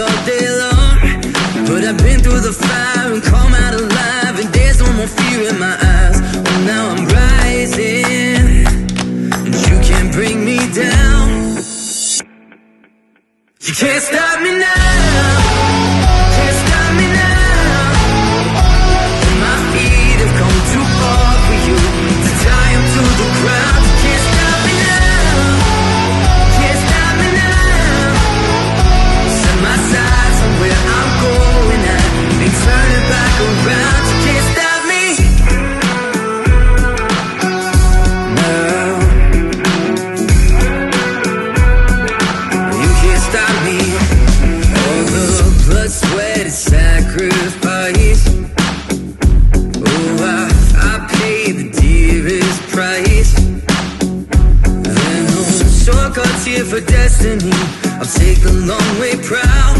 all day long, but I've been through the fire and come out alive, and there's no more fear in my eyes. Oh, now I'm rising, and you can't bring me down. You can't stop me now. Can't stop me now. My feet have come too far for you to tie them to the ground. You can't stop me now. Can't stop me now. Set my sights on where I'm going at, ain't turning back around. You can't stop me now. You can't stop me. All the blood, sweat, and sacrifice. Oh, I paid the dearest price. There are no shortcuts here for destiny. I'll take the long way proud.